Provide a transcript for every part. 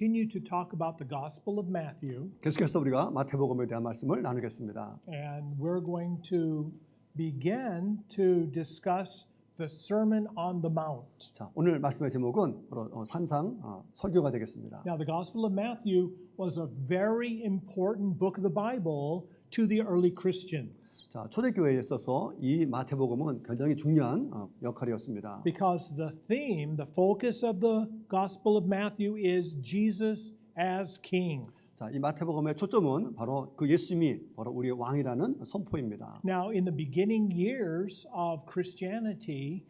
continue to talk about the Gospel of Matthew, 계속해서 우리가 마태복음에 대한 말씀을 나누겠습니다. and we're going to begin to discuss the Sermon on the Mount. 자, 오늘 말씀의 제목은 바로 산상 설교가 되겠습니다. Now, the Gospel of Matthew was a very important book of the Bible to the early Christians 자, 초대교회에 있어서 이 마태복음은 굉장히 중요한 역할이었습니다. because the theme, the focus of the Gospel of Matthew is Jesus as King. 자, 이 마태복음의 초점은 바로 그 예수님이 바로 우리의 왕이라는 선포입니다. Now, in the beginning years of Christianity,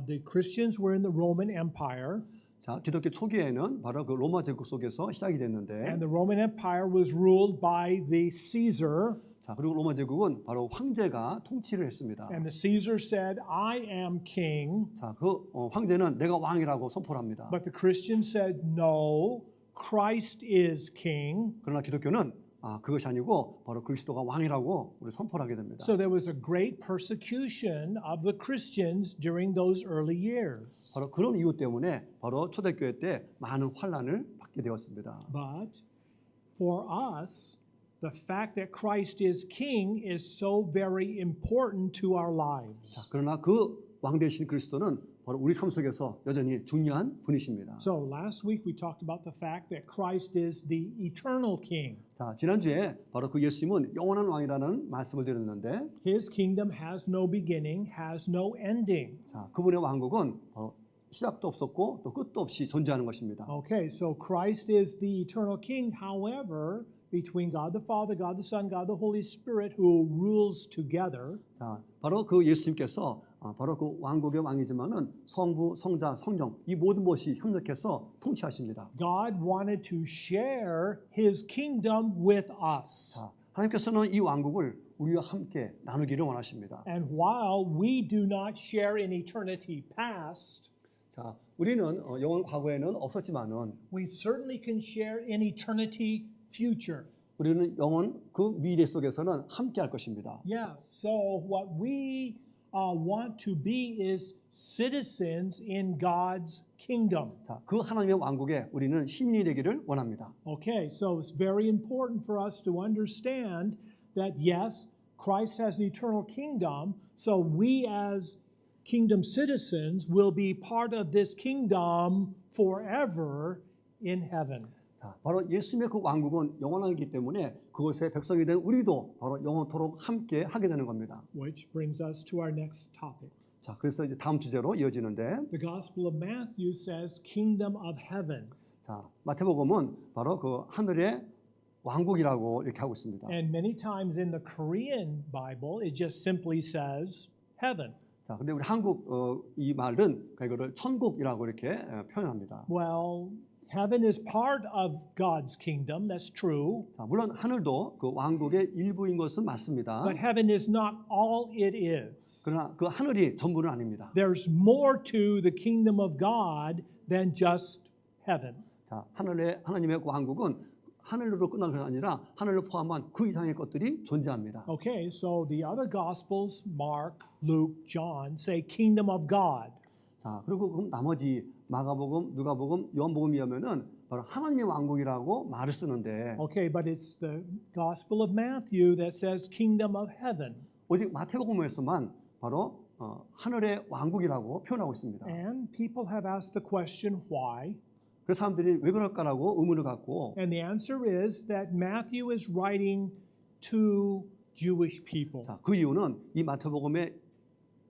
the Christians were in the Roman Empire, 자, 기독교 초기에는 바로 그 로마 제국 속에서 시작이 됐는데, and the Roman Empire was ruled by the Caesar, 자, 그리고 로마 제국은 바로 황제가 통치를 했습니다. and the Caesar said, "I am king," 자, 그 황제는 내가 왕이라고 선포를 합니다. but the Christians said, "No, Christ is king." 그러나 기독교는 그것이 아니고 바로 그리스도가 왕이라고 우리 선포를 하게 됩니다. So there was a great persecution of the Christians during those early years. 바로 그런 이유 때문에 바로 초대교회 때 많은 환란을 받게 되었습니다. But for us, the fact that Christ is king is so very important to our lives. 자, 그러나 그 왕 되신 그리스도는 바로 우리 삶 속에서 여전히 중요한 분이십니다. So last week we talked about the fact that Christ is the eternal king. 자, 지난주에 바로 그 예수님은 영원한 왕이라는 말씀을 드렸는데, His kingdom has no beginning, has no ending. 자, 그분의 왕국은 바로 시작도 없었고 또 끝도 없이 존재하는 것입니다. Okay, so Christ is the eternal king. However, between God the Father, God the Son, God the Holy Spirit, who rules together, 자, 바로 그 예수님께서 바로 그 왕국의 왕이지만은 성부, 성자, 성령 이 모든 것이 협력해서 통치하십니다. God wanted to share His kingdom with us. 자, 하나님께서는 이 왕국을 우리와 함께 나누기를 원하십니다. And while we do not share in eternity past, 자, 우리는 영원 과거에는 없었지만은 we certainly can share in eternity future. 우리는 영원 그 미래 속에서는 함께 할 것입니다. Yes, so what we want to be is citizens in God's kingdom. 자, 그 하나님의 왕국에 우리는 시민이 되기를 원합니다. Okay, so it's very important for us to understand that yes, Christ has an eternal kingdom, so we as kingdom citizens will be part of this kingdom forever in heaven. 자, 바로 예수님의 그 왕국은 영원하기 때문에 그곳의 백성이 된 우리도 바로 영원토록 함께 하게 되는 겁니다. Which brings us to our next topic. 자, 그래서 이제 다음 주제로 이어지는데, The Gospel of Matthew says kingdom of heaven. 자, 마태복음은 바로 그 하늘의 왕국이라고 이렇게 하고 있습니다. And many times in the Korean Bible, it just simply says heaven. 자, 근데 우리 한국 이 말은 이거를 천국이라고 이렇게 표현합니다. Well, heaven is part of God's kingdom, that's true. 자, 물론 하늘도 그 왕국의 일부인 것은 맞습니다. But heaven is not all it is. 그러나 그 하늘이 전부는 아닙니다. There's more to the kingdom of God than just heaven. 자, 하나님의 그 왕국은 하늘로 끝난 것이 아니라 하늘을 포함한 그 이상의 것들이 존재합니다. Okay, so the other Gospels, Mark, Luke, John, say kingdom of God. 자, 그리고 그럼 나머지 마가복음, 누가복음, 요한복음이면은 바로 하나님의 왕국이라고 말을 쓰는데, Okay, but it's the Gospel of Matthew that says kingdom of heaven. 오직 마태복음에서만 바로 하늘의 왕국이라고 표현하고 있습니다. And people have asked the question, why? 그래서 사람들이 왜 그럴까라고 의문을 갖고, And the answer is that Matthew is writing to Jewish people. 자, 그 이유는 이 마태복음의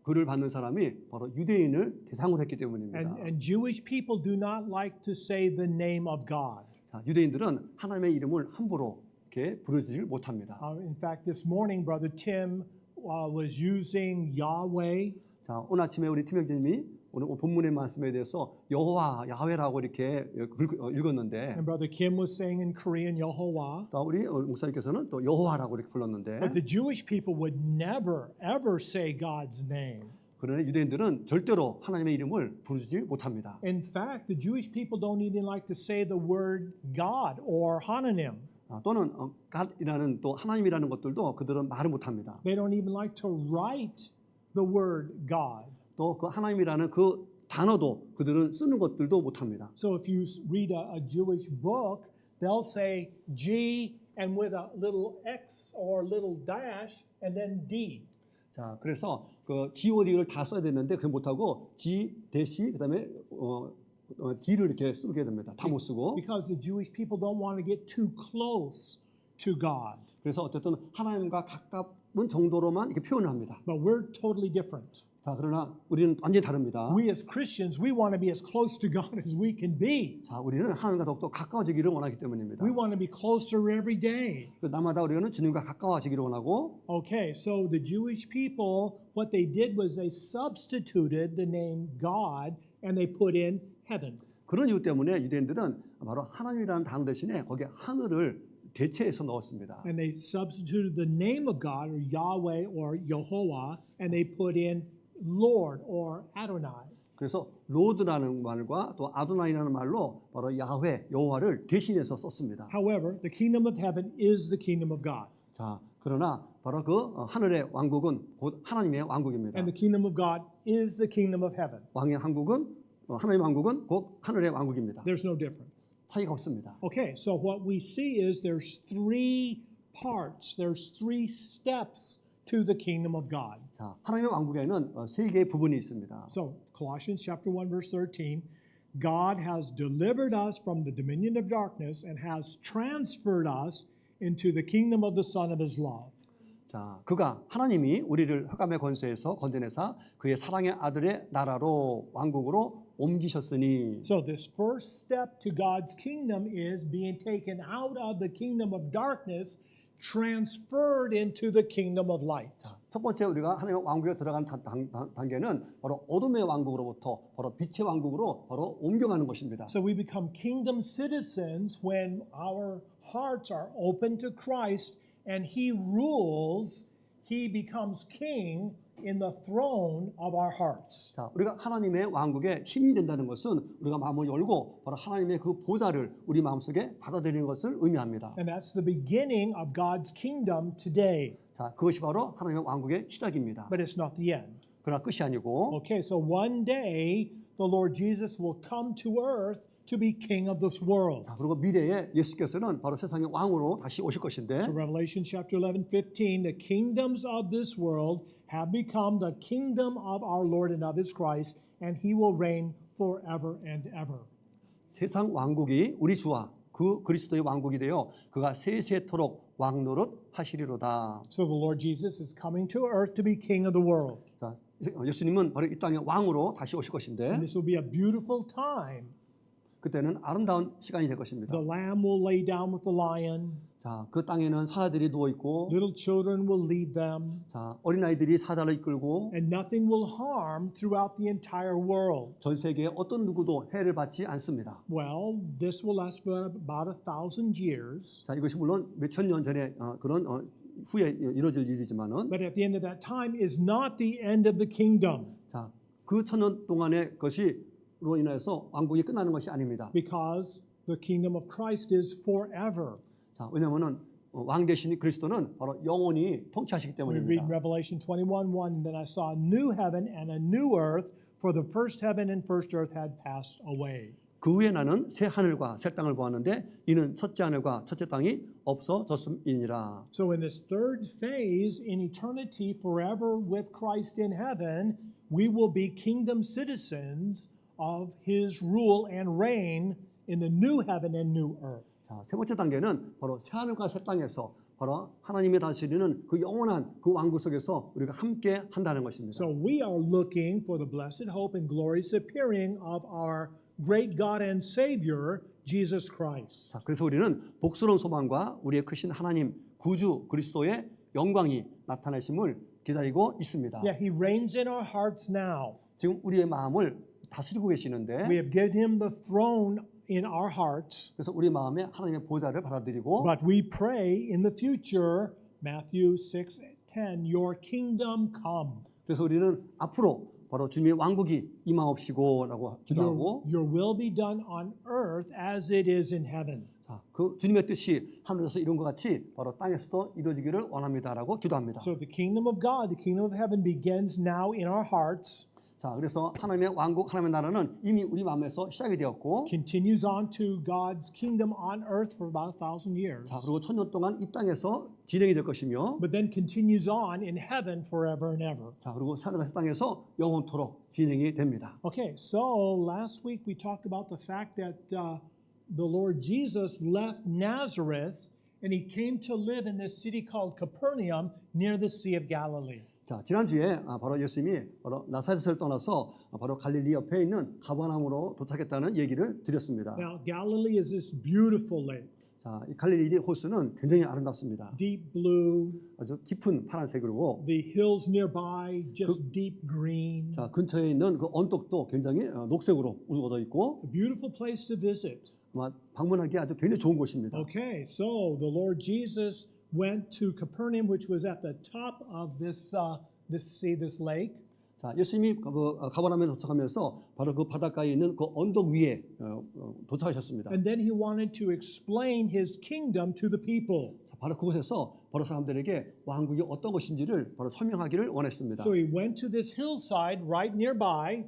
글을 받는 사람이 바로 유대인을 대상으로 했기 때문입니다. And Jewish people do not like to say the name of God. 자, 유대인들은 하나님의 이름을 함부로 이렇게 부르지를 못합니다. In fact, this morning, Brother Tim was using Yahweh. 자, 오늘 아침에 우리 팀 형제님이 오늘 본문의 말씀에 대해서 여호와, 야훼라고 이렇게 읽었는데, And Brother Kim was saying in Korean, Yehovah. 또 우리 목사님께서는 또 여호와라고 이렇게 불렀는데, But the Jewish people would never, ever say God's name. 그러나 유대인들은 절대로 하나님의 이름을 부르지 못합니다. In fact, the Jewish people don't even like to say the word God or Hananim. 또는 God이라는 또 하나님이라는 것들도 그들은 말을 못합니다. They don't even like to write the word God. 또 그 하나님이라는 그 단어도 그들은 쓰는 것들도 못합니다. So if you read a Jewish book, they'll say G and with a little X or little dash and then D. 자, 그래서 그 God를 다 써야 되는데 그걸 못하고 G 대시 그다음에 D를 이렇게 쓰게 됩니다. 다 못 쓰고. Because the Jewish people don't want to get too close to God. 그래서 어쨌든 하나님과 가까운 정도로만 이렇게 표현을 합니다. But we're totally different. 자, 그러나 우리는 완전히 다릅니다. We as Christians, we want to be as close to God as we can be. 자, 우리는 하나님과 더욱더 가까워지기를 원하기 때문입니다. We want to be closer every day. 날마다 우리는 주님과 가까워지기를 원하고. Okay, so the Jewish people, what they did was they substituted the name God and they put in heaven. 그런 이유 때문에 유대인들은 바로 하나님이라는 단어 대신에 거기에 하늘을 대체해서 넣었습니다. And they substituted the name of God or Yahweh or Yehovah and they put in Lord or Adonai. 그래서 로드라는 말과 또 아도나이라는 말로 바로 야훼, 여호와를 대신해서 썼습니다. However, the kingdom of heaven is the kingdom of God. 자, 그러나 바로 그 하늘의 왕국은 곧 하나님의 왕국입니다. And the kingdom of God is the kingdom of heaven. 왕의 왕국은 하나님의 왕국은 곧 하늘의 왕국입니다. There's no difference. 차이가 없습니다. Okay, so what we see is there's three parts, there's three steps to the kingdom of God. 자, 하나님의 왕국에는 세 개의 부분이 있습니다. So, Colossians chapter 1 verse 13, God has delivered us from the dominion of darkness and has transferred us into the kingdom of the Son of his love. 자, 그가 하나님이 우리를 흑암의 권세에서 건져내사 그의 사랑의 아들의 나라로 왕국으로 옮기셨으니. So this first step to God's kingdom is being taken out of the kingdom of darkness, transferred into the kingdom of light. 자, 첫 번째 우리가 하나님의 왕국에 들어간 단계는 바로 어둠의 왕국으로부터 바로 빛의 왕국으로 바로 옮겨가는 것입니다. So we become kingdom citizens when our hearts are open to Christ and he rules, he becomes king in the throne of our hearts. 자, 우리가 하나님의 왕국의 힘이 된다는 것은 우리가 마음을 열고 바로 하나님의 그 보좌를 우리 마음속에 받아들이는 것을 의미합니다. And that's the beginning of God's kingdom today. 자, 그것이 바로 하나님의 왕국의 시작입니다. But it's not the end. 그러나 끝이 아니고. Okay, so one day the Lord Jesus will come to earth to be king of this world. 자, 그리고 미래에 예수께서는 바로 세상의 왕으로 다시 오실 것인데. So Revelation chapter 11, 15, the kingdoms of this world have become the kingdom of our Lord and of his Christ, and he will reign forever and ever. 세상 왕국이 우리 주와 그 그리스도의 왕국이 되어 그가 세세토록 왕노릇 하시리로다. So the Lord Jesus is coming to earth to be king of the world. 자, 예수님은 바로 이 땅의 왕으로 다시 오실 And 것인데 this will be a beautiful time. 그때는 아름다운 시간이 될 것입니다. The lamb will lay down with the lion. 자, 그 땅에는 사자들이 누워 있고, Little children will lead them. 자, 어린아이들이 사자를 이끌고, And nothing will harm throughout the entire world. 전 세계에 어떤 누구도 해를 받지 않습니다. Well, this will last for about 1,000 years. 자, 이것이 물론 몇천 년 전에 그런 후에 이루어질 일이지만은, But at the end of that time is not the end of the kingdom. 자, 그 천년 동안의 것이로 인해서 왕국이 끝나는 것이 아닙니다. Because the kingdom of Christ is forever. 자, 왜냐하면은 왕 대신 그리스도는 바로 영원히 통치하시기 We read in 때문입니다. Revelation 21:1, then I saw a new heaven and a new earth, for the first heaven and first earth had passed away. 그 후에 나는 새 하늘과 새 땅을 보았는데 이는 첫째 하늘과 첫째 땅이 없어졌음이니라. So in this third phase, in eternity forever with Christ in heaven, we will be kingdom citizens of his rule and reign in the new heaven and new earth. 자, 세 번째 단계는 바로 새 하늘과 새 땅에서 바로 하나님이 다스리는 그 영원한 그 왕국 속에서 우리가 함께 한다는 것입니다. So we are looking for the blessed hope and glorious appearing of our great God and Savior, Jesus Christ. 자, 그래서 우리는 복스러운 소망과 우리의 크신 하나님 구주 그리스도의 영광이 나타나심을 기다리고 있습니다. Yeah, he reigns in our hearts now. 지금 우리의 마음을 다스리고 계시는데 We have given him the throne in our hearts. 그래서 우리 마음에 하나님의 보좌를 받아들이고 But we pray in the future, Matthew 6:10, your kingdom come. 그래서 우리는 앞으로 바로 주님의 왕국이 임하옵시고라고 기도하고 Your will be done on earth as it is in heaven. 자, 그 주님의 뜻이 하늘에서 이룬 것 같이 바로 땅에서도 이루어지기를 원합니다라고 기도합니다. So the kingdom of God, the kingdom of heaven begins now in our hearts. 자, 그래서 하나님의 왕국, 하나님의 나라는 이미 우리 마음에서 시작이 되었고, continues on to God's kingdom on earth for about 1,000 years, 자, 그리고 1000년 동안 이 땅에서 진행이 될 것이며, but then continues on in heaven forever and ever. 자, 그리고 하늘과 땅에서 영원토록 진행이 됩니다. Okay, so last week we talked about the fact that the Lord Jesus left Nazareth and he came to live in this city called Capernaum near the Sea of Galilee. 자, 지난주에 바로 예수님이 바로 나사렛을 떠나서 바로 갈릴리 옆에 있는 가버나움으로 도착했다는 얘기를 드렸습니다. Now, Galilee is this beautiful lake, 자, 이 갈릴리 호수는 굉장히 아름답습니다. deep blue, 아주 깊은 파란색이고, the hills nearby just deep green. 자, 근처에 있는 그 언덕도 굉장히 녹색으로 우거져 있고, A beautiful place to visit. 아마 방문하기 아주 굉장히 좋은 곳입니다. Okay, so the Lord Jesus went to Capernaum, which was at the top of this sea, this lake. 자, 예수님이 가버나움에 도착하면서 바로 그 바닷가에 있는 그 언덕 위에 도착하셨습니다. And then he wanted to explain his kingdom to the people. 자, 바로 그곳에서 바로 사람들에게 왕국이 어떤 것인지를 바로 설명하기를 원했습니다. So he went to this hillside right nearby.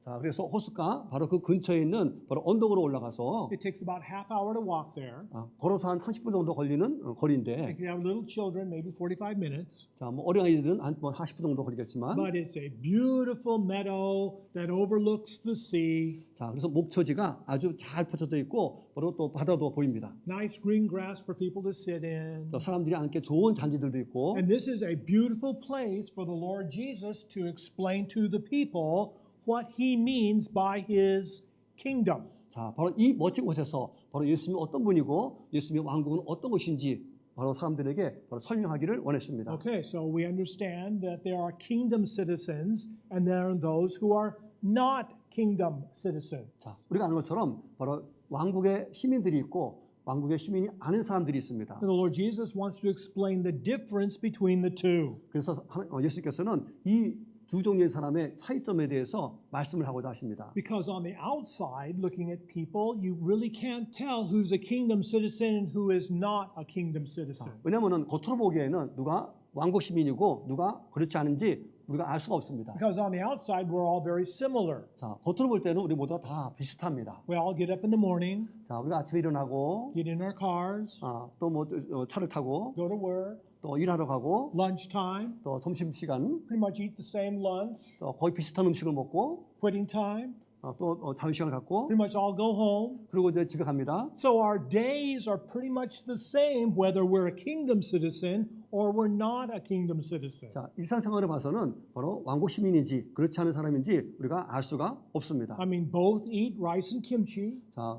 자, 그래서 호숫가 바로 그 근처에 있는 바로 언덕으로 올라가서 It takes about half hour to walk there. 걸어서 한 30분 정도 걸리는 거리인데, If you have little children, maybe 45 minutes. 자, 뭐 어린아이들은 한 40분 정도 걸리겠지만, But it's a beautiful meadow that overlooks the sea. 자, 그래서 목초지가 아주 잘 펼쳐져 있고, 바로 또 바다도 보입니다. Nice green grass for people to sit in. 또 사람들이 앉기 좋은 잔디들도 있고, And this is a beautiful place for the Lord Jesus to explain to the people what he means by his kingdom. 자, 바로 이 멋진 곳에서 바로 예수님이 어떤 분이고 예수님의 왕국은 어떤 것인지 바로 사람들에게 바로 설명하기를 원했습니다. Okay, so we understand that there are kingdom citizens and there are those who are not kingdom citizens. 자, 우리가 아는 것처럼 바로 왕국의 시민들이 있고 왕국의 시민이 아닌 사람들이 있습니다. And the Lord Jesus wants to explain the difference between the two. 그래서 예수님께서는 이 두 종류의 사람의 차이점에 대해서 말씀을 하고자 하십니다. Because on the outside, looking at people, you really can't tell who's a kingdom citizen and who is not a kingdom citizen. 왜냐하면 겉으로 보기에는 누가 왕국 시민이고 누가 그렇지 않은지 우리가 알 수가 없습니다. Because on the outside, we're all very similar. 자, 겉으로 볼 때는 우리 모두 다 비슷합니다. We all get up in the morning, 자, 우리가 아침에 일어나고 get in our cars, 또 뭐 차를 타고 go to work, 또 일하러 가고 lunchtime, 또 점심 시간 pretty much eat the same lunch, 또 거의 비슷한 음식을 먹고 quitting time, 또 자유 시간을 갖고 pretty much all go home. 그리고 이제 집에 갑니다. So our days are pretty much the same whether we're a kingdom citizen or we're not a kingdom citizen. 자, 일상생활을 봐서는 바로 왕국 시민인지 그렇지 않은 사람인지 우리가 알 수가 없습니다. I mean, both eat rice and kimchi. 자,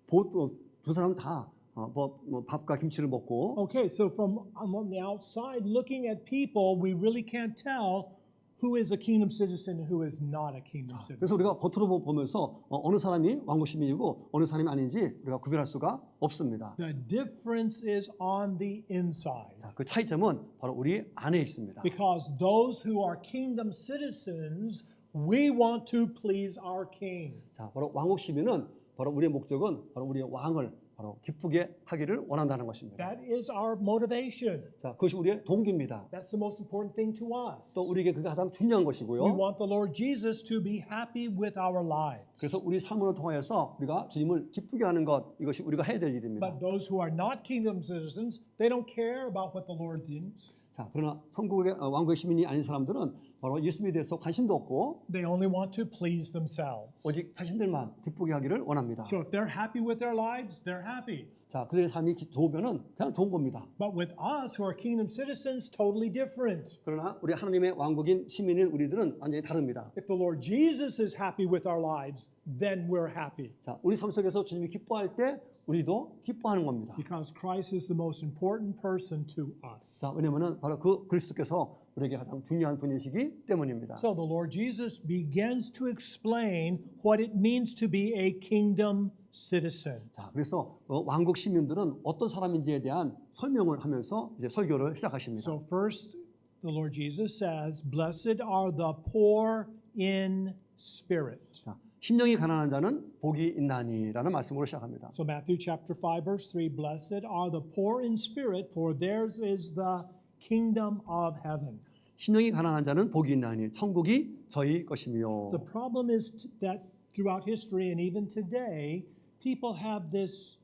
두 사람 다 밥과 김치를 먹고, Okay, so from on the outside looking at people, we really can't tell who is a kingdom citizen and who is not a kingdom citizen. 그래서 우리가 겉으로 보면서 어느 사람이 왕국 시민이고 어느 사람이 아닌지 우리가 구별할 수가 없습니다. The difference is on the inside. 자, 그 차이점은 바로 우리 안에 있습니다. Because those who are kingdom citizens, we want to please our king. 자, 바로 왕국 시민은 바로 우리의 목적은 바로 우리의 왕을 바로 기쁘게 하기를 원한다는 것입니다. That is our motivation. 자, 그것이 우리의 동기입니다. That's the most important thing to us. 또 우리에게 그게 가장 중요한 We 것이고요. want the Lord Jesus to be happy with our lives. 그래서 우리 삶을 통하여서 우리가 주님을 기쁘게 하는 것, 이것이 우리가 해야 될 일입니다. But those who are not kingdom citizens, they don't care about what the Lord thinks. 자, 그러나 천국의 왕국의 시민이 아닌 사람들은 바로 예수님에 대해서 관심도 없고 They only want to please themselves. 오직 자신들만 기쁘게 하기를 원합니다. So if they're happy with their lives, they're happy. 자, 그들의 삶이 좋으면은 그냥 좋은 겁니다. But with us who are kingdom citizens, totally different. 그러나 우리 하나님의 왕국인 시민인 우리들은 완전히 다릅니다. If the Lord Jesus is happy with our lives, then we're happy. 자, 우리 삶 속에서 주님이 기뻐할 때 우리도 기뻐하는 겁니다. Because Christ is the most important person to us. 자, 왜냐면은 바로 그 그리스도께서 우리에게 가장 중요한 분이시기 때문입니다. So the Lord Jesus begins to explain what it means to be a kingdom citizen. 자, 그래서 왕국 시민들은 어떤 사람인지에 대한 설명을 하면서 이제 설교를 시작하십니다. So first, the Lord Jesus says, "Blessed are the poor in spirit." 자, 심령이 가난한 자는 복이 있나니라는 말씀으로 시작합니다. So Matthew chapter 5 verse 3, "Blessed are the poor in spirit, for theirs is the kingdom of heaven." 심령이 가난한 자는 복이 있나니 천국이 저희 것이며. The problem is that throughout history and even today, people have this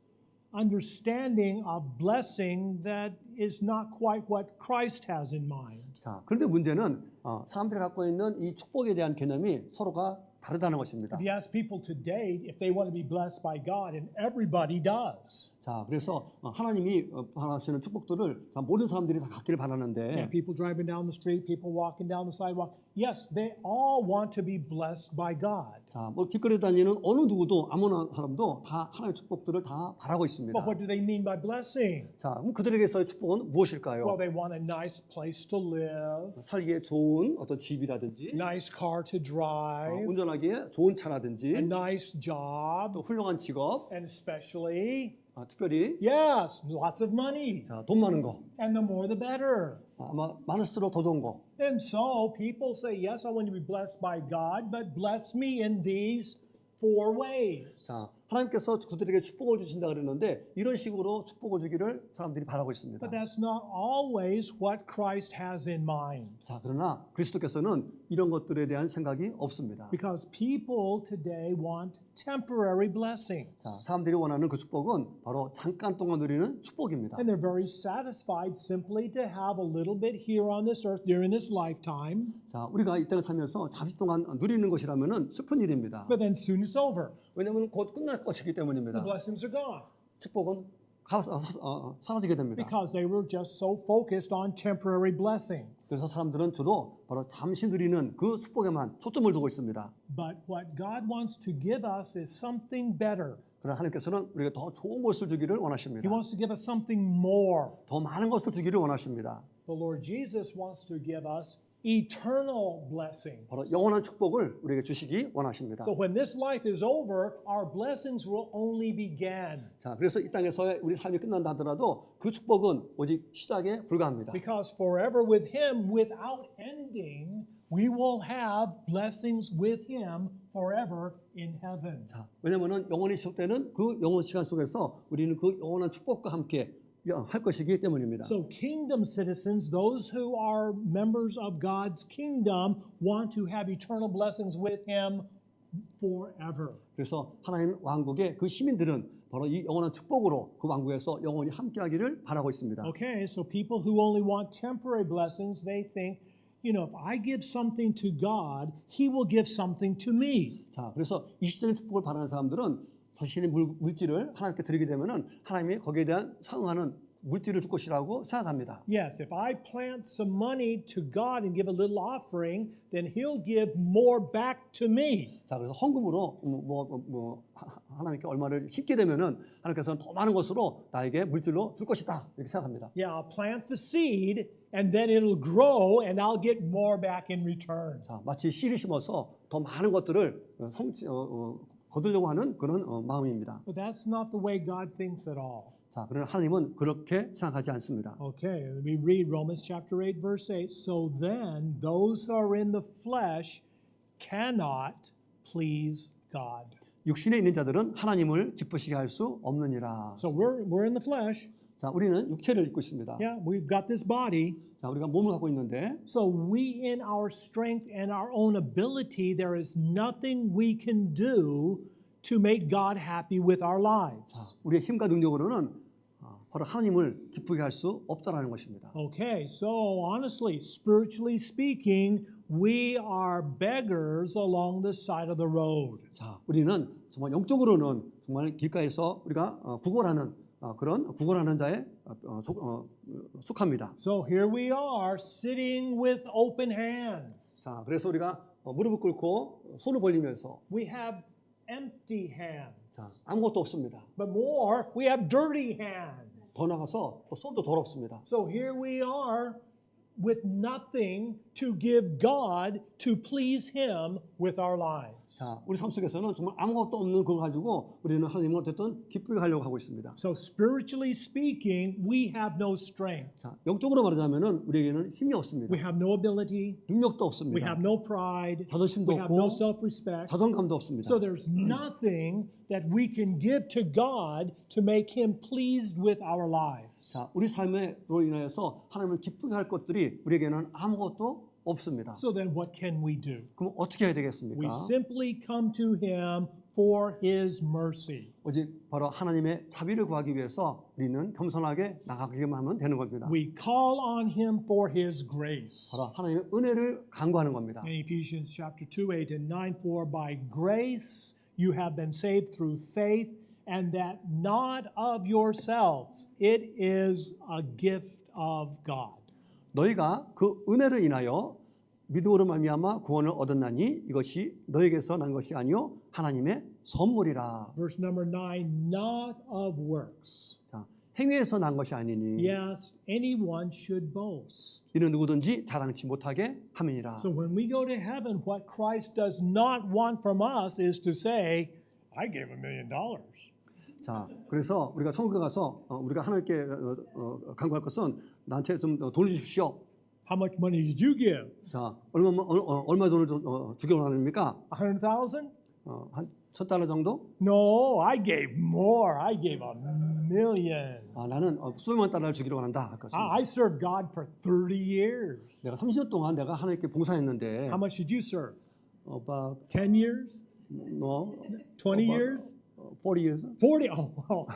understanding of blessing that is not quite what Christ has in mind. 자, 그런데 문제는 사람들이 갖고 있는 이 축복에 대한 개념이 서로가 다르다는 것입니다. If you ask people today if they want to be blessed by God, and everybody does. 자, 그래서 하나님이 바라시는 축복들을 모든 사람들이 다 갖기를 바라는데, Yeah, people driving down the street, people walking down the sidewalk. Yes, they all want to be blessed by God. 자, 뭐 길거리 다니는 어느 누구도 아무나 사람도 다 하나님의 축복들을 다 바라고 있습니다. But what do they mean by blessing? 자, 그럼 그들에게서의 축복은 무엇일까요? Well, they want a nice place to live, 살기에 좋은 어떤 집이라든지, nice car to drive, 운전하기에 좋은 a 차라든지, nice job, 또 훌륭한 직업, and especially, 특별히 yes, lots of money. 자, 돈 많은 거, And the more the better. 아마 많을수록 더 좋은 거. And so people say, yes, I want to be blessed by God, but bless me in these 4 ways. 자, 하나님께서 그들에게 축복을 주신다 그랬는데 이런 식으로 축복을 주기를 사람들이 바라고 있습니다. But that's not always what Christ has in mind. 자, 그러나 그리스도께서는 이런 것들에 대한 생각이 없습니다. Because people today want temporary blessings. 자, 사람들이 원하는 그 축복은 바로 잠깐 동안 누리는 축복입니다. And they're very satisfied simply to have a little bit here on this earth during this lifetime. 자, 우리가 이 땅을 살면서 잠시 동안 누리는 것이라면은 슬픈 일입니다. But then soon it's over. 왜냐하면 곧 끝날 것이기 때문입니다. The blessings are gone. 축복은 사라지게 됩니다. Because they were just so focused on temporary blessings. 그래서 사람들은 주로 바로 잠시 누리는 그 축복에만 초점을 두고 있습니다. But what God wants to give us is something better. 그러나 하나님께서는 우리가 더 좋은 것을 주기를 원하십니다. He wants to give us something more. 더 많은 것을 주기를 원하십니다. The Lord Jesus wants to give us eternal blessing. 바로 영원한 축복을 우리에게 주시기 원하십니다. So when this life is over, our blessings will only begin. 자, 그래서 이 땅에서의 우리 삶이 끝난다 하더라도 그 축복은 오직 시작에 불과합니다. Because forever with Him, without ending, we will have blessings with Him forever in heaven. 자, 왜냐하면 영원히 지속되는 그 영원 시간 속에서 우리는 그 영원한 축복과 함께 할 것이기 때문입니다. So kingdom citizens, those who are members of God's kingdom, want to have eternal blessings with Him forever. 그래서 하나님 왕국의 그 시민들은 바로 이 영원한 축복으로 그 왕국에서 영원히 함께하기를 바라고 있습니다. Okay, so people who only want temporary blessings, they think, you know, if I give something to God, He will give something to me. 자, 그래서 일시적인 축복을 바라는 사람들은 자신의 물질을 하나님께 드리게 되면은 하나님이 거기에 대한 상응하는 물질을 줄 것이라고 생각합니다. Yes, if I plant some money to God and give a little offering, then He'll give more back to me. 자, 그래서 헌금으로 하나님께 얼마를 싣게 되면은 하나님께서는 더 많은 것으로 나에게 물질로 줄 것이다 이렇게 생각합니다. Yeah, I'll plant the seed and then it'll grow and I'll get more back in return. 자, 마치 씨를 심어서 더 많은 것들을 거두려고 하는 그런 마음입니다. But that's not the way God thinks at all. 자, 그러나 하나님은 그렇게 생각하지 않습니다. Okay, we read Romans chapter 8 verse 8. So then those who are in the flesh cannot please God. 육신에 있는 자들은 하나님을 기쁘시게 할 수 없느니라. So we're in the flesh. 자, 우리는 육체를 입고 있습니다. Yeah, we've got this body. 자, 우리가 몸을 갖고 있는데 So we in our strength and our own ability, there is nothing we can do to make God happy with our lives. 우리의 힘과 능력으로는 바로 하나님을 기쁘게 할 수 없다라는 것입니다. Okay, so honestly, spiritually speaking, we are beggars along the side of the road. 자, 우리는 정말 영적으로는 정말 길가에서 우리가 구걸하는 그런 구걸하는 자에 속합니다. So here we are sitting with open hands. 자, 그래서 우리가 무릎을 꿇고 손을 벌리면서 We have empty hands. 자, 아무것도 없습니다. But more, we have dirty hands. 더 나가서 손도 더럽습니다. So here we are with nothing to give God to please Him with our lives. 자, 우리 삶 속에서는 정말 아무것도 없는 그걸 가지고 우리는 하나님을 어쨌든 기쁘게 하려고 하고 있습니다. So spiritually speaking, we have no strength. 자, 영적으로 말하자면은 우리에게는 힘이 없습니다. We have no ability. 능력도 We 없습니다. have no pride. 자존심도 We have no 없고 self-respect. 자존감도 없습니다. So there's nothing that we can give to God to make Him pleased with our lives. 자, 우리 삶으로 인하여서 하나님을 기쁘게 할 것들이 우리에게는 아무것도 없습니다. So then what can we do? 그럼 어떻게 해야 We 되겠습니까? simply come to Him for His mercy. 오직 바로 하나님의 자비를 구하기 위해서 우리는 겸손하게 나가기만 하면 되는 겁니다. We call on Him for His grace. 바로 하나님의 은혜를 간구하는 겁니다. In Ephesians chapter 2, 8 and 9, for by grace you have been saved through faith, and that not of yourselves. It is a gift of God. 너희가 그 은혜를 인하여 믿음으로 말미암아 구원을 얻었나니 이것이 너에게서 난 것이 아니요 하나님의 선물이라. Verse number 9, not of works. 자, 행위에서 난 것이 아니니 Yes, anyone should boast. 이는 누구든지 자랑치 못하게 함이니라. So when we go to heaven, what Christ does not want from us is to say, I gave $1 million. 자, 그래서 우리가 천국에 가서 우리가 하나님께 간구할 것은 나한테 좀 돈을 주십시오. How much money did you give? 자, 얼마 돈을 주기로 하십니까? 100,000? 한 $1,000 정도? No, I gave more. I gave $1 million. 나는 수백만 달러를 주기로 한다. 할 것입니다. I served God for 30 years. 내가 30년 동안 내가 하나님께 봉사했는데 How much did you serve? about 10 years? no 20 about, years? 40 years. 40? Oh.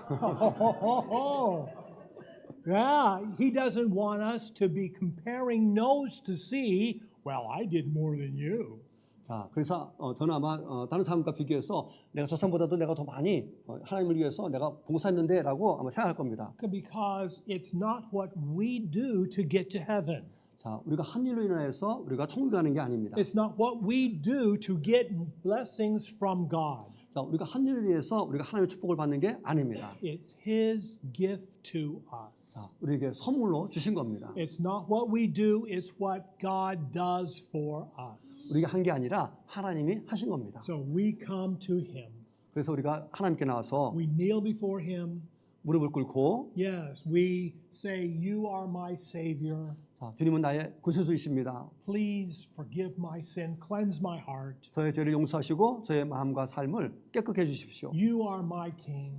Yeah, he doesn't want us to be comparing notes to see, well, I did more than you. 자, 그래서 저는 아마 다른 사람과 비교해서 내가 저 사람보다도 내가 더 많이 하나님을 위해서 내가 봉사했는데라고 아마 생각할 겁니다. Because it's not what we do to get to heaven. 자, 우리가 한 일로 인하여서 우리가 천국에 가는 게 아닙니다. It's not what we do to get blessings from God. 자, 우리가 한 일을 위해서 우리가 하나님의 축복을 받는 게 아닙니다. It's His gift to us. 자, 우리에게 선물로 주신 겁니다. It's not what we do, it's what God does for us. 우리가 한 게 아니라 하나님이 하신 겁니다. So we come to Him. 그래서 우리가 하나님께 나와서 We kneel before Him. 무릎을 꿇고 Yes, we say, You are my Savior. 자, 주님은 나의 구세주이십니다. Please forgive my sin, cleanse my heart. 저의 죄를 용서하시고 저의 마음과 삶을 깨끗게 해주십시오. You are my King.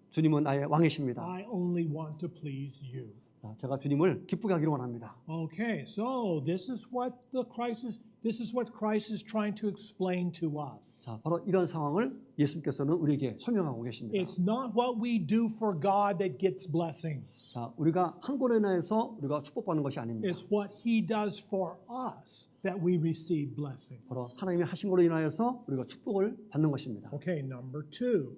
주님은 나의 왕이십니다. I only want to please you. 자, 제가 주님을 기쁘게 하기를 원합니다. Okay, so this is what Christ is trying to explain to us. 자, 바로 이런 상황을 예수님께서는 우리에게 설명하고 계십니다. It's not what we do for God that gets blessings. 자, 우리가 한 권에 인해서 우리가 축복받는 것이 아닙니다. It's what He does for us that we receive blessings. 바로 하나님이 하신 것으로 인하여서 우리가 축복을 받는 것입니다. Okay, number 2.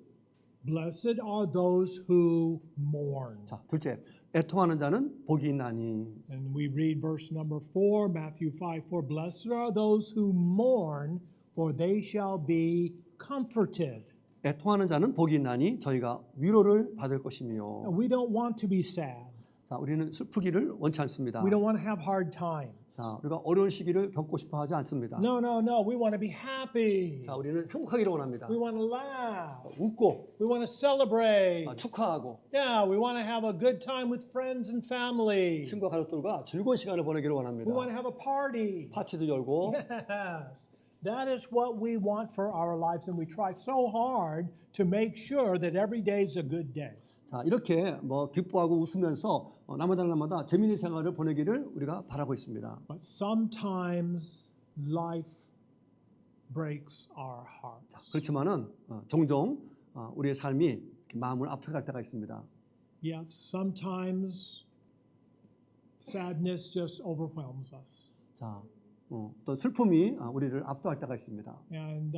Blessed are those who mourn. 자, 둘째, 애통하는 자는 복이 있나니. And we read verse number 4, Matthew 5:4. Blessed are those who mourn, for they shall be comforted. 애통하는 자는 복이 있나니 저희가 위로를 받을 것이며. Now, we don't want to be sad. 자, 우리는 슬프기를 원치 않습니다. We don't want to have hard times. 자, 우리가 어려운 시기를 겪고 싶어 하지 않습니다. No. We want to be happy. 자, 우리는 행복하기를 원합니다. We want to laugh. 웃고 We want to celebrate. 축하하고 Yeah, we want to have a good time with friends and family. 친구와 가족들과 즐거운 시간을 보내기를 원합니다. We want to have a party. 파티도 열고 Yes. That is what we want for our lives, and we try so hard to make sure that every day is a good day. 자, 이렇게 뭐 기뻐하고 웃으면서 날마다 재미있는 생활을 보내기를 우리가 바라고 있습니다. But sometimes life breaks our hearts. 그렇지만은 종종 우리의 삶이 이렇게 마음을 아프게 때가 있습니다. Yes, sometimes sadness just overwhelms us. 자, 또 슬픔이 우리를 압도할 때가 있습니다. And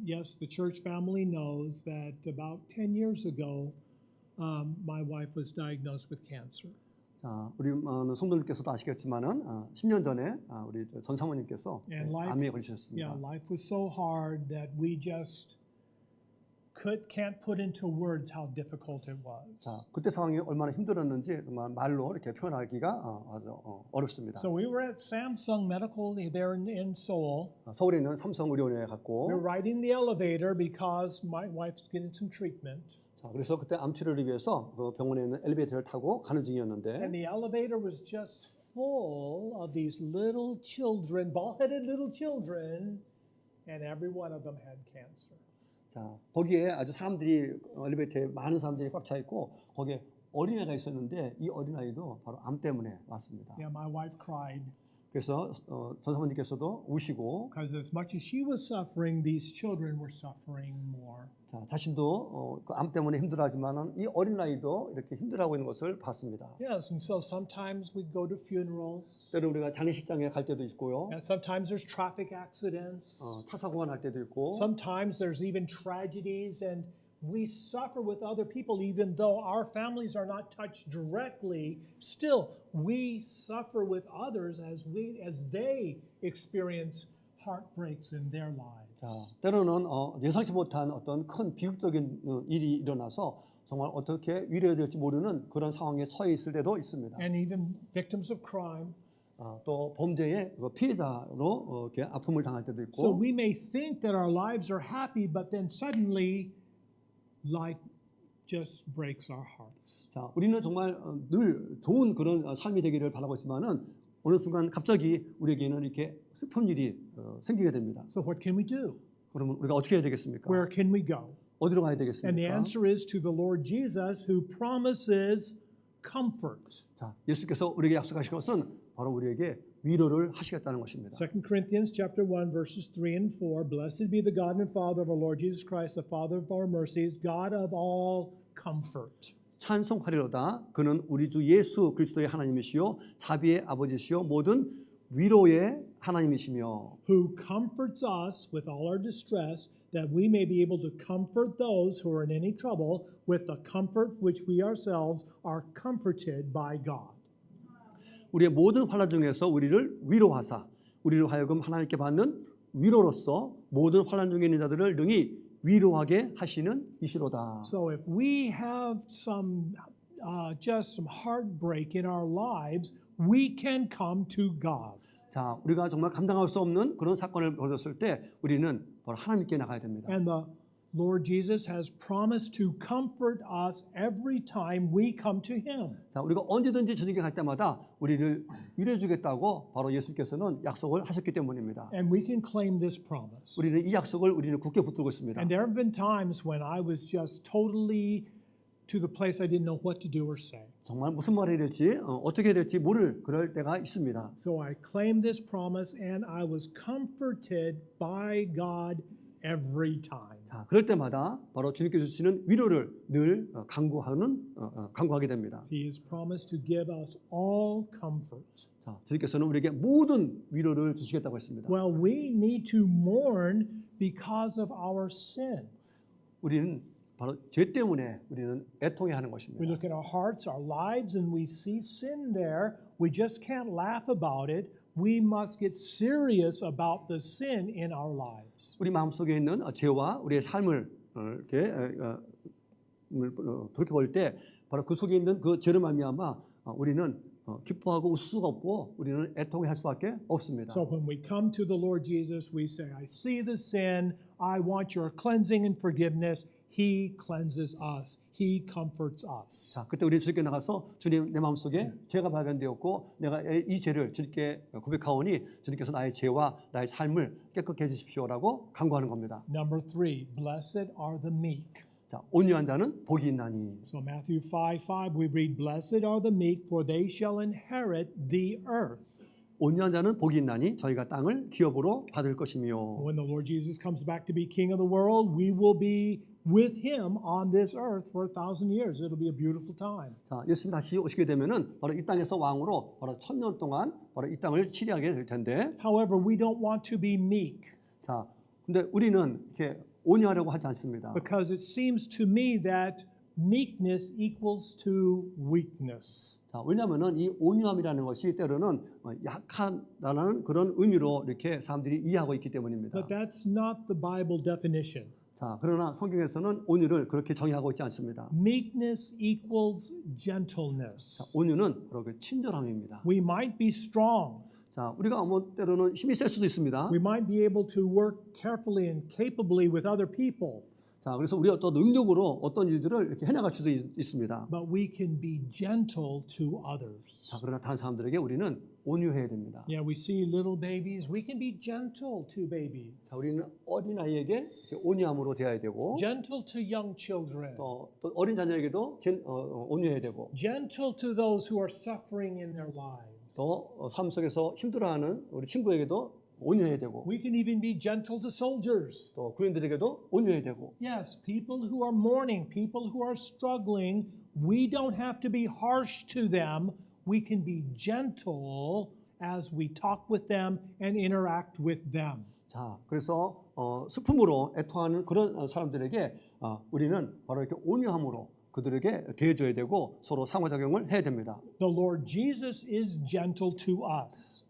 yes, the church family knows that about 10 years ago, my wife was diagnosed with cancer. 자, 우리 성도님께서도 아시겠지만은 10년 전에 우리 전 사모님께서 And life, 암에 걸리셨습니다. yeah, life was so hard that we just can't put into words how difficult it was. 자, 그때 상황이 얼마나 힘들었는지 정말 말로 이렇게 표현하기가 아주 어렵습니다. So we were at Samsung Medical there in Seoul. 서울에 있는 삼성 의료원에 갔고, We were riding the elevator because my wife's getting some treatment. 자, 그래서 그때 암 치료를 위해서 그 병원에 있는 엘리베이터를 타고 가는 중이었는데, And the elevator was just full of these little children, bald-headed little children, and every one of them had cancer. 자, 거기에 아주 사람들이 엘리베이터에 많은 사람들이 꽉 차 있고 거기에 어린아이가 있었는데 이 어린아이도 바로 암 때문에 왔습니다. Yeah, my wife cried 그래서 전사모님께서도 우시고, because as much as she was suffering, these children were suffering more. 자, 자신도 그 암 때문에 힘들어하지만은 이 어린아이도 이렇게 힘들어하고 있는 것을 봤습니다. Yes, and so sometimes we go to funerals, 때로 우리가 장례식장에 갈 때도 있고요, and sometimes there's traffic accidents. 차 사고가 날 때도 있고, Sometimes there's even tragedies, and we suffer with other people, even though our families are not touched directly. Still, we suffer with others as they experience heartbreaks in their lives. 자, 때로는 예상치 못한 어떤 큰 비극적인 일이 일어나서 정말 어떻게 위로해야 될지 모르는 그런 상황에 처해 있을 때도 있습니다. And even victims of crime. 또 범죄의 피해자로 이렇게 아픔을 당할 때도 있고, So we may think that our lives are happy, but then suddenly life just breaks our hearts. 자, 우리는 정말 늘 좋은 그런 삶이 되기를 바라고 있지만은 어느 순간 갑자기 우리에게는 이렇게 슬픈 일이 생기게 됩니다. So what can we do? 그러면 우리가 어떻게 해야 되겠습니까? Where can we go? 어디로 가야 And the 되겠습니까? answer is to the Lord Jesus, who promises comfort. 자, 예수께서 우리에게 약속하신 것은 바로 우리에게 위로를 하시겠다는 것입니다. 2 Corinthians chapter 1 verses 3 and 4. Blessed be the God and Father of our Lord Jesus Christ, the Father of our mercies, God of all comfort. 찬송하리로다. 그는 우리 주 예수 그리스도의 하나님이시요 자비의 아버지시요 모든 위로의 하나님이시며, Who comforts us with all our distress, that we may be able to comfort those who are in any trouble with the comfort which we ourselves are comforted by God. 우리의 모든 환난 중에서 우리를 위로하사 우리로 하여금 하나님께 받는 위로로서 모든 환난 중에 있는 자들을 능히 위로하게 하시는 이시로다. So if we have just some heartbreak in our lives, we can come to God. 자, 우리가 정말 감당할 수 없는 그런 사건을 벌였을 때 우리는 바로 하나님께 나가야 됩니다. And the Lord Jesus has promised to comfort us every time we come to Him. 자, 우리가 언제든지 주님께 갈 때마다 우리를 위로해 주겠다고 바로 예수께서는 약속을 하셨기 때문입니다. And we can claim this promise. 우리는 이 약속을 우리는 굳게 붙들고 있습니다. And there have been times when I was just totally to the place I didn't know what to do or say. 정말 무슨 말을 해야 될지 어떻게 해야 될지 모를 그럴 때가 있습니다. So I claimed this promise and I was comforted by God every time. 자, 그럴 때마다 바로 주님께서 주시는 위로를 늘 강구하게 됩니다. He has promised to give us all comfort. 자, 주님께서는 우리에게 모든 위로를 주시겠다고 했습니다. Well, we need to mourn because of our sin. 우리는 바로 죄 때문에 우리는 애통해야 하는 We 것입니다. look at our hearts, our lives, and we see sin there. We just can't laugh about it. We must get serious about the sin in our lives. 우리 마음속에 있는 죄와 우리의 삶을 이렇게 돌이켜볼 때 바로 그 속에 있는 그 죄를 말미암아 우리는 기뻐하고 웃을 수가 없고 우리는 애통해 할 수밖에 없습니다. So when we come to the Lord Jesus, we say, I see the sin. I want your cleansing and forgiveness. He cleanses us. He comforts us. 자, 그때 우리 주님께 나가서 주님 내 마음속에 죄가 발견되었고 내가 이 죄를 주님께 고백하오니 주님께서 나의 죄와 나의 삶을 깨끗게 해주십시오라고 간구하는 겁니다. Number 3, blessed are the meek. 자, 온유한 자는 복이 있나니. So Matthew 5:5 we read, blessed are the meek, for they shall inherit the earth. 온유한 자는 복이 있나니 저희가 땅을 기업으로 받을 것이며. When the Lord Jesus comes back to be king of the world, we will be with him on this earth for 1,000 years. It'll be a beautiful time. 자, 예수님 다시 오시게 되면은 바로 이 땅에서 왕으로 바로 1000년 동안 바로 이 땅을 치리하게 될 텐데. However, we don't want to be meek. 자, 근데 우리는 이렇게 온유하려고 하지 않습니다. Because it seems to me that meekness equals to weakness. 자, 왜냐하면은 이 온유함이라는 것이 때로는 약하다는 그런 의미로 이렇게 사람들이 이해하고 있기 때문입니다. But that's not the Bible definition. 자, 그러나 성경에서는 온유를 그렇게 정의하고 있지 않습니다. Meekness equals 자, gentleness. 온유는 바로 그 친절함입니다. We might be strong. 자, 우리가 뭐 때로는 힘이 셀 수도 있습니다. We might be able to work carefully and capably with other people. 자, 그래서 우리가 어떤 능력으로 어떤 일들을 이렇게 해나갈 수도 있습니다. But we can be gentle to others. 자, 그러나 다른 사람들에게 우리는 온유해야 됩니다. Yeah, we see little babies. We can be gentle to babies. 자, 우리는 어린 아이에게 이렇게 온유함으로 대해야 되고, Gentle to young children. 또 어린 자녀에게도 온유해야 되고, Gentle to those who are suffering in their lives. 또 삶 속에서 힘들어하는 우리 친구에게도 온유해야 되고, We can even be gentle to soldiers. 또 군인들에게도 온유해야 되고, Yes, people who are mourning, people who are struggling, we don't have to be harsh to them. We can be gentle as we talk with them and interact with them. 자, 그래서 슬픔으로 애통하는 그런 사람들에게 우리는 바로 이렇게 온유함으로 그들에게 대해줘야 되고 서로 상호작용을 해야 됩니다. The Lord Jesus is gentle to us.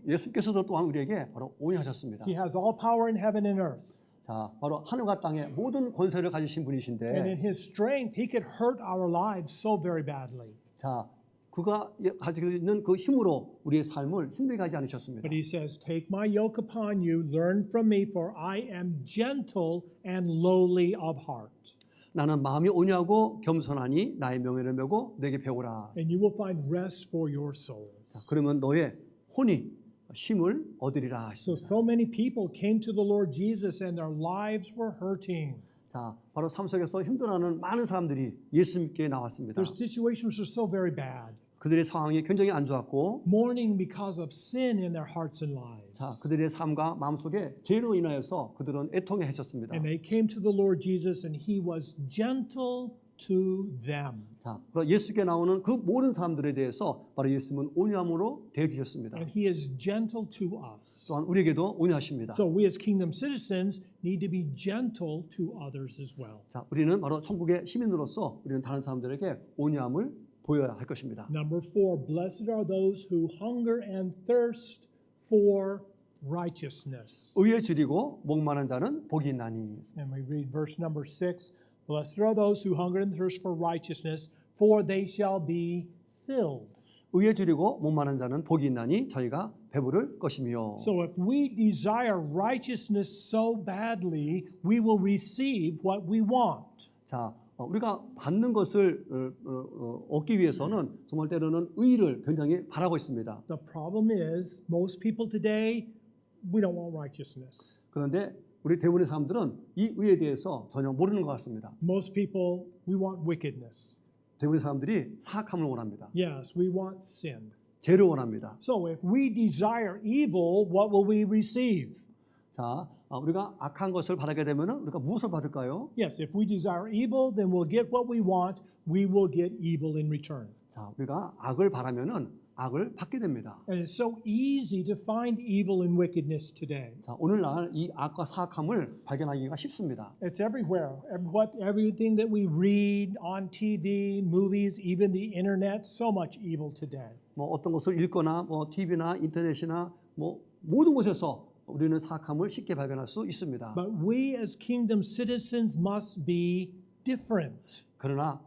예수께서도 또한 우리에게 바로 온유하셨습니다. He has all power in heaven and earth. 자, 바로 하늘과 땅의 모든 권세를 가지신 And in 분이신데, his strength, he could hurt our lives so very badly. 자, 그가 가지고 있는 그 힘으로 우리의 삶을 힘들게 하지 않으셨습니다. But he says, "Take my yoke upon you, learn from me, for I am gentle and lowly of heart, 나는 마음이 온유하고 겸손하니 나의 명예를 메고 내게 배우라. and you will find rest for your souls." 자, 그러면 너의 혼이 힘을 얻으리라 하십니다. So many people came to the Lord Jesus and their lives were hurting. 자, 바로 삶 속에서 힘들어하는 많은 사람들이 예수님께 나왔습니다. Their situations are so very bad, 그들의 상황이 굉장히 안 좋았고, mourning because of sin in their hearts and lives. 자, 그들의 삶과 마음속에 죄로 인하여서 그들은 애통해 하셨습니다. And they came to the Lord Jesus and he was gentle to them. 자, 그럼 예수께 나오는 그 모든 사람들에 대해서 바로 예수님은 온유함으로 대해 주셨습니다. And he is gentle to us. 또한 우리에게도 온유하십니다. So we as kingdom citizens need to be gentle to others as well. 자, 우리는 바로 천국의 시민으로서 우리는 다른 사람들에게 온유함을 보여야 할 것입니다. Number 4, blessed are those who hunger and thirst for righteousness. 의에 줄이고 목마른 자는 복이 있나니. And we read verse number 6, blessed are those who hunger and thirst for righteousness, for they shall be filled. 의에 줄이고 목마른 자는 복이 있나니 저희가 배부를 것이며. So if we desire righteousness so badly, we will receive what we want. 자, 우리가 받는 것을 얻기 위해서는 정말 때로는 의를 굉장히 바라고 있습니다. The problem is most people today, we don't want righteousness. 그런데 우리 대부분의 사람들은 이 의에 대해서 전혀 모르는 것 같습니다. Most people, we want wickedness. 대부분의 사람들이 사악함을 원합니다. Yes, we want sin. 죄를 원합니다. So if we desire evil, what will we receive? 자, 우리가 악한 것을 바라게 되면 우리가 무엇을 받을까요? Yes, if we desire evil, then we'll get what we want. We will get evil in return. 자, 우리가 악을 바라면은 악을 받게 됩니다. And it's so easy to find evil and wickedness today. 자, 오늘날 이 악과 사악함을 발견하기가 쉽습니다. It's everywhere. Everything that we read on TV, movies, even the internet, so much evil today. 뭐 어떤 것을 읽거나 뭐 TV나 인터넷이나 뭐 모든 곳에서 우리는 사악함을 쉽게 발견할 수 있습니다. But we as kingdom citizens must be different. 그러나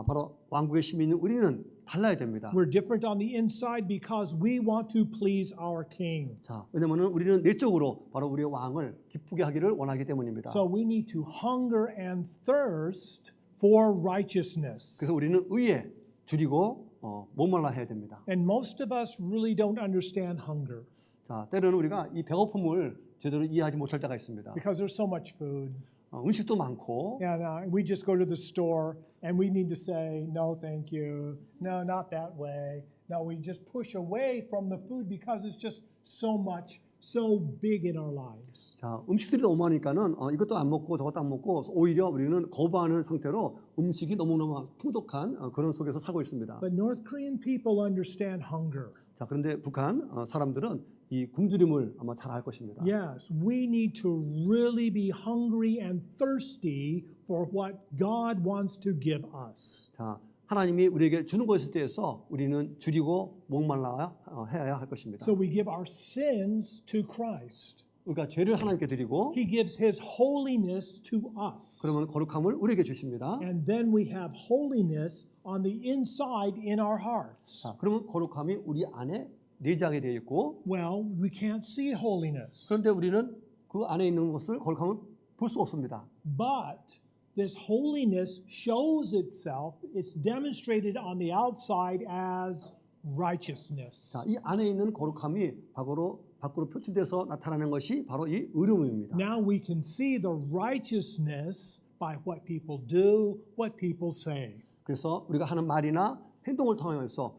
바로 왕국의 시민인 우리는 달라야 됩니다. We're different on the inside because we want to please our king. 자, 왜냐하면 우리는 내적으로 바로 우리의 왕을 기쁘게 하기를 원하기 때문입니다. So we need to hunger and thirst for righteousness. 그래서 우리는 의에 줄이고 목말라 해야 됩니다. And most of us really don't understand hunger 자, 때로는 우리가 이 배고픔을 제대로 이해하지 못할 때가 있습니다. because there's so much food. 음식도 많고, And we just go to the store and we need to say, no, thank you. No, not that way. No, we just push away from the food because it's just so much, so big in our lives. 자, 음식들이 너무 많으니까는 이것도 안 먹고 저것도 안 먹고 오히려 우리는 거부하는 상태로 음식이 너무너무 풍족한 그런 속에서 살고 있습니다. But North Korean people understand hunger. 자, 그런데 북한 사람들은 이 굶주림을 아마 잘 알 것입니다. Yes, we need to really be hungry and thirsty for what God wants to give us. 자, 하나님이 우리에게 주는 것에 대해서 우리는 줄이고 목말라 해야 할 것입니다. So we give our sins to Christ. 우리가 죄를 하나님께 드리고 He gives His holiness to us. 그러면 거룩함을 우리에게 주십니다. And then we have holiness on the inside in our hearts. 자, 그러면 거룩함이 우리 안에 내재하게 되어 있고 Well, we can't see holiness. 그런데 우리는 그 안에 있는 것을 거룩함을 볼 수 없습니다. But this holiness shows itself, it's demonstrated on the outside as righteousness. 자, 이 안에 있는 거룩함이 밖으로 표출돼서 나타나는 것이 바로 이 의로움입니다. Now we can see the righteousness by what people do, what people say. 그래서 우리가 하는 말이나 행동을 통해서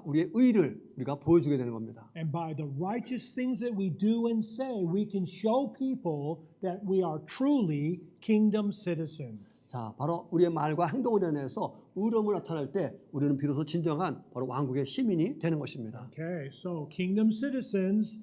우리의 의를 우리가 보여주게 되는 겁니다. And by the righteous things that we do and say, we can show people that we are truly kingdom citizens. 자, 바로 우리의 말과 행동을 인해서 의로움을 나타낼 때 우리는 비로소 진정한 바로 왕국의 시민이 되는 것입니다. Okay, so kingdom citizens,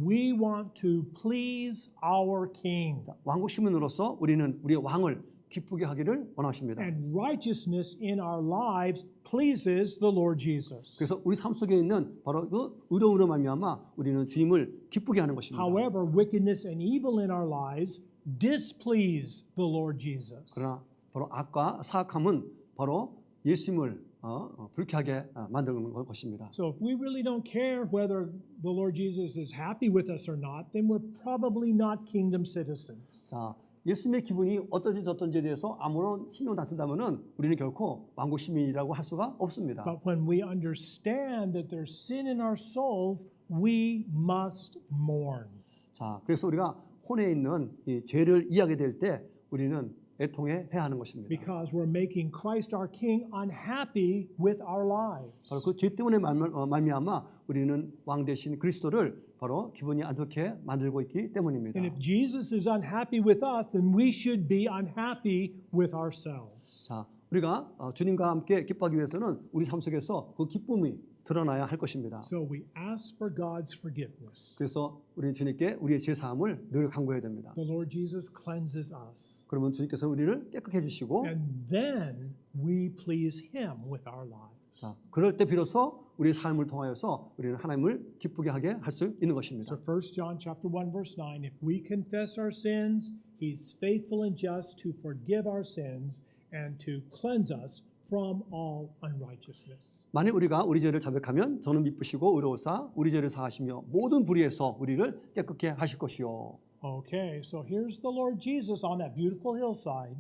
we want to please our king. 자, 왕국 시민으로서 우리는 우리의 왕을 기쁘게 하기를 원하십니다. And righteousness in our lives pleases the Lord Jesus. 그래서 우리 삶 속에 있는 바로 그 의로움으로 말미암아 우리는 주님을 기쁘게 하는 것입니다. However, wickedness and evil in our lives displease the Lord Jesus. 그러나 바로 악과 사악함은 바로 예수님을 불쾌하게 만드는 것입니다. So if we really don't care whether the Lord Jesus is happy with us or not, then we're probably not kingdom citizens. 자, 예수님의 기분이 어떤지 저떤지에 대해서 아무런 신경 안 쓴다면은 우리는 결코 왕국 시민이라고 할 수가 없습니다. But when we understand that there's sin in our souls, we must mourn. 자, 그래서 우리가 혼에 있는 이 죄를 이해하게 될 때 우리는 애통해야 하는 것입니다. Because we're making Christ our King unhappy with our lives. 바로 그 죄 때문에 말미암아 우리는 왕 대신 그리스도를 바로 기분이 안 좋게 만들고 있기 때문입니다. And if Jesus is unhappy with us, then we should be unhappy with ourselves. 자, 우리가 주님과 함께 기뻐하기 위해서는 우리 삶 속에서 그 기쁨이 드러나야 할 것입니다. So we ask for God's forgiveness. 그래서 우리 주님께 우리의 죄 사함을 늘 간구해야 됩니다. The Lord Jesus cleanses us. 그러면 주님께서 우리를 깨끗게 해주시고 And then we please Him with our lives. 자, 그럴 때 비로소 우리의 삶을 통하여서 우리는 하나님을 기쁘게 하게 할 수 있는 것입니다. So 1 John chapter 1 verse 9, if we confess our sins, He's faithful and just to forgive our sins and to cleanse us from all unrighteousness. 만일 우리가 우리 죄를 자백하면 저는 미쁘시고 의로우사 우리 죄를 사하시며 모든 불의에서 우리를 깨끗게 하실 것이요. Okay, so here's the Lord Jesus on that beautiful hillside,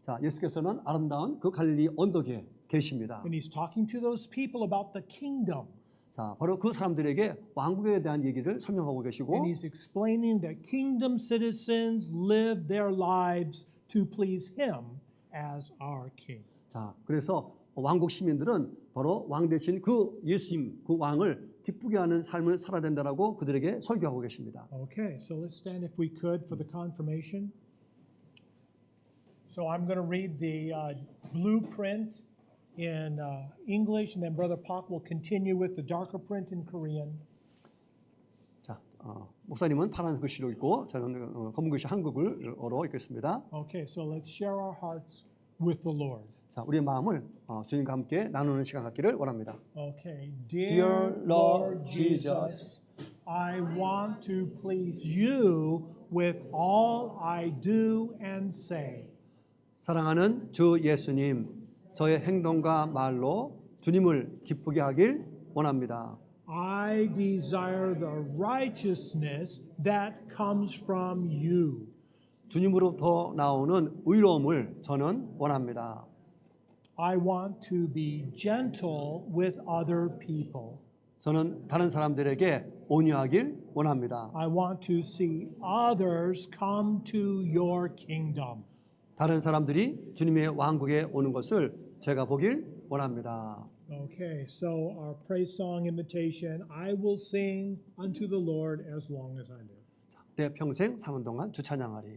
자, 예수께서는 아름다운 그 갈릴리 언덕에 계십니다. and He's talking to those people about the kingdom. 자, 바로 그 사람들에게 왕국에 대한 얘기를 설명하고 계시고 And He's explaining that kingdom citizens live their lives to please Him as our king. 자, 그래서 왕국 시민들은 바로 왕 대신 그 예수님, 그 왕을 기쁘게 하는 삶을 살아야 된다라고 그들에게 설교하고 계십니다. Okay, so let's stand if we could for the confirmation. So I'm going to read the blueprint in English, and then Brother Pak will continue with the darker print in Korean. 자, 목사님은 파란 글씨로 읽고 저는 검은 글씨 한국어로 읽겠습니다. Okay, so let's share our hearts with the Lord. 자, 우리의 마음을 주님과 함께 나누는 시간 갖기를 원합니다. Okay, Dear Lord Jesus, I want to please you with all I do and say. 사랑하는 주 예수님, 저의 행동과 말로 주님을 기쁘게 하길 원합니다. I desire the righteousness that comes from you. 주님으로부터 나오는 의로움을 저는 원합니다. I want to be gentle with other people. 저는 다른 사람들에게 온유하길 원합니다. I want to see others come to your kingdom. 다른 사람들이 주님의 왕국에 오는 것을 제가 보길 원합니다. Okay, so our praise song invitation, I will sing unto the Lord as long as I live. 내 평생 사는 동안 주 찬양하리.